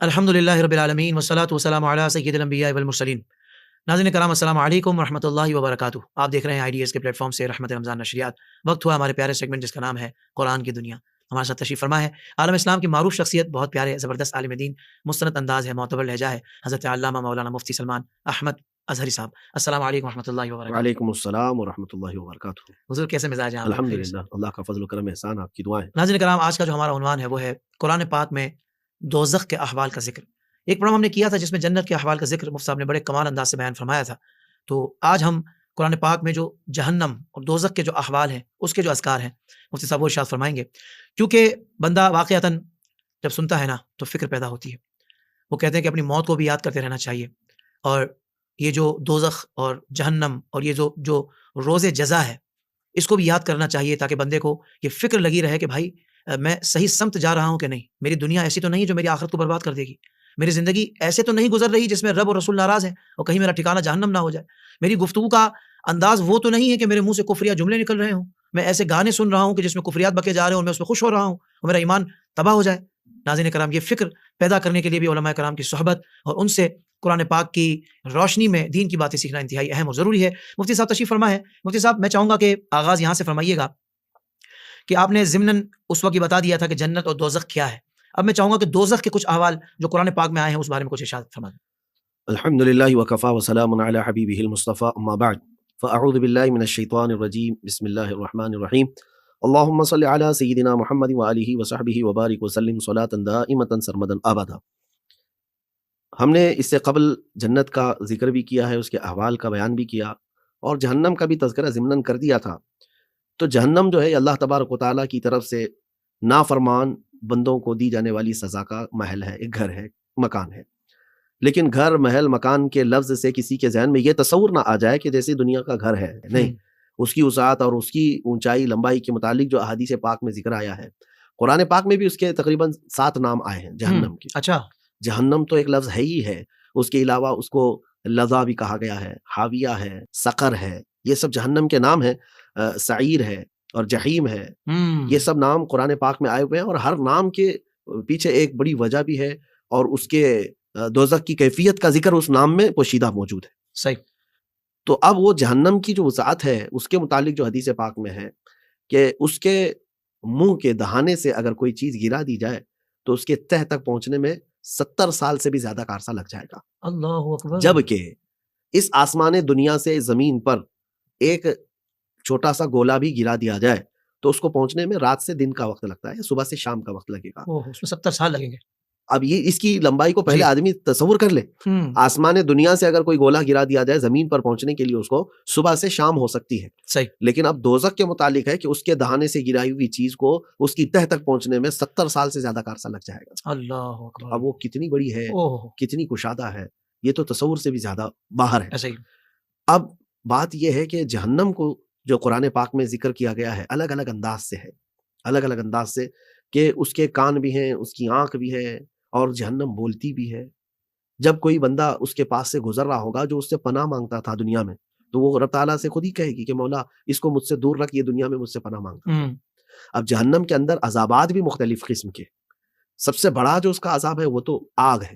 الحمدللہ رب العالمین والصلاۃ والسلام علی سید الانبیاء والمرسلین۔ ناظرین کرام السلام علیکم ورحمۃ اللہ وبرکاتہ۔ آپ دیکھ رہے ہیں IDS کے پلیٹ فارم سے رحمت رمضان نشریات۔ وقت ہوا ہمارے پیارے سیگمنٹ جس کا نام ہے قرآن کی دنیا۔ ہمارے ساتھ تشریف فرما ہے عالم اسلام کی معروف شخصیت، بہت پیارے زبردست عالم دین، مستند انداز ہے، معتبر لہجہ ہے، حضرت علامہ مولانا مفتی سلمان احمد اظہری صاحب۔ السلام علیکم ورحمۃ اللہ وبرکاتہ۔ وعلیکم السلام ورحمۃ اللہ وبرکاتہ۔ حضور کیسے مزاج ہیں آپ؟ الحمدللہ، اللہ کا فضل و کرم احسان، آپ کی دعائیں۔ ناظرین کرام، آج کا جو ہمارا عنوان ہے وہ ہے قرآن پاک میں دوزخ کے احوال کا ذکر۔ ایک پروگرام ہم نے کیا تھا جس میں جنت کے احوال کا ذکر مفتی صاحب نے بڑے کمال انداز سے بیان فرمایا تھا۔ تو آج ہم قرآن پاک میں جو جہنم اور دوزخ کے جو احوال ہیں، اس کے جو اذکار ہیں، مفتی صاحب وہ ارشاد فرمائیں گے۔ کیونکہ بندہ واقعتاً جب سنتا ہے نا تو فکر پیدا ہوتی ہے۔ وہ کہتے ہیں کہ اپنی موت کو بھی یاد کرتے رہنا چاہیے، اور یہ جو دوزخ اور جہنم اور یہ جو روز جزا ہے، اس کو بھی یاد کرنا چاہیے، تاکہ بندے کو یہ فکر لگی رہے کہ بھائی میں صحیح سمت جا رہا ہوں کہ نہیں، میری دنیا ایسی تو نہیں جو میری آخرت کو برباد کر دے گی، میری زندگی ایسے تو نہیں گزر رہی جس میں رب اور رسول ناراض ہیں اور کہیں میرا ٹھکانہ جہنم نہ ہو جائے، میری گفتگو کا انداز وہ تو نہیں ہے کہ میرے منہ سے کفریہ جملے نکل رہے ہوں، میں ایسے گانے سن رہا ہوں کہ جس میں کفریات بکے جا رہے ہیں اور میں اس میں خوش ہو رہا ہوں اور میرا ایمان تباہ ہو جائے۔ ناظرین کرام، یہ فکر پیدا کرنے کے لیے بھی علماء کرام کی صحبت اور ان سے قرآن پاک کی روشنی میں دین کی باتیں سیکھنا انتہائی اہم اور ضروری ہے۔ مفتی صاحب تشریف فرما ہے۔ مفتی صاحب، میں چاہوں گا کہ آغاز یہاں سے فرمائیے گا کہ آپ نے ضمناً اس وقت یہ بتا دیا تھا کہ جنت اور دوزخ کیا ہے۔ اب میں چاہوں گا کہ دوزخ کے کچھ احوال جو قرآن پاک میں آئے ہیں اس بارے میں کچھ ارشاد فرما دیں۔ الحمدللہ وکفا وسلام علی حبیبہ المصطفیٰ، اما بعد فاعوذ باللہ من الشیطان الرجیم، بسم اللہ الرحمن الرحیم۔ اللہم صل علی سیدنا محمد وآلہ وصحبہ وبارک وسلم صلاۃ دائمۃ سرمدا ابدا۔ ہم نے اس سے قبل جنت کا ذکر بھی کیا ہے، اس کے احوال کا بیان بھی کیا، اور جہنم کا بھی تذکرہ ضمناً کر دیا تھا۔ تو جہنم جو ہے اللہ تبارک و تعالیٰ کی طرف سے نافرمان بندوں کو دی جانے والی سزا کا محل ہے، ایک گھر ہے، مکان ہے۔ لیکن گھر، محل، مکان کے لفظ سے کسی کے ذہن میں یہ تصور نہ آ جائے کہ جیسے دنیا کا گھر ہے، نہیں، اس کی وسعت اور اس کی اونچائی لمبائی کے متعلق جو احادیث پاک میں ذکر آیا ہے، قرآن پاک میں بھی اس کے تقریباً 7 نام آئے ہیں جہنم کے۔ اچھا، جہنم تو ایک لفظ ہے ہی ہے، اس کے علاوہ اس کو لظا بھی کہا گیا ہے، حاویہ ہے، سقر ہے، یہ سب جہنم کے نام ہیں، سعیر ہے اور جحیم ہے، یہ سب نام قرآن پاک میں آئے ہوئے ہیں، اور ہر نام کے پیچھے ایک بڑی وجہ بھی ہے، اور اس کے دوزخ کی کیفیت کا ذکر اس نام میں پوشیدہ موجود ہے۔ صحیح۔ تو اب وہ جہنم کی جو وسعت ہے اس کے متعلق جو حدیث پاک میں ہے کہ اس کے منہ کے دہانے سے اگر کوئی چیز گرا دی جائے تو اس کے تہ تک پہنچنے میں 70 سال سے بھی زیادہ کا عرصہ لگ جائے گا۔ اللہ اکبر۔ جبکہ اس آسمان دنیا سے زمین پر ایک چھوٹا سا گولا بھی گرا دیا جائے تو اس کو پہنچنے میں رات سے دن کا وقت لگتا ہے، صبح سے شام کا وقت لگے گا۔ اس میں 70 سال لگیں گے۔ اب یہ اس کی لمبائی کو پہلے آدمی تصور کر لے، آسمان دنیا سے اگر کوئی گولا گرا دیا جائے زمین پر پہنچنے کے لیے اس کو صبح سے شام ہو سکتی ہے۔ صحیح۔ لیکن اب دوزخ کے متعلق ہے کہ اس کے دہانے سے گرائی ہوئی چیز کو اس کی تہ تک پہنچنے میں 70 سال سے زیادہ کا عرصہ لگ جائے گا۔ اللہ اکبر۔ اب وہ کتنی بڑی ہے، کتنی کشادہ ہے، یہ تو تصور سے بھی زیادہ باہر ہے۔ صحیح۔ اب بات یہ ہے کہ جہنم کو جو قرآن پاک میں ذکر کیا گیا ہے الگ الگ انداز سے ہے، الگ الگ انداز سے، کہ اس کے کان بھی ہیں، اس کی آنکھ بھی ہے، اور جہنم بولتی بھی ہے۔ جب کوئی بندہ اس کے پاس سے گزر رہا ہوگا جو اس سے پناہ مانگتا تھا دنیا میں، تو وہ رب تعالیٰ سے خود ہی کہے گی کہ مولا اس کو مجھ سے دور رکھ، یہ دنیا میں مجھ سے پناہ مانگتا ہے۔ اب جہنم کے اندر عذابات بھی مختلف قسم کے، سب سے بڑا جو اس کا عذاب ہے وہ تو آگ ہے،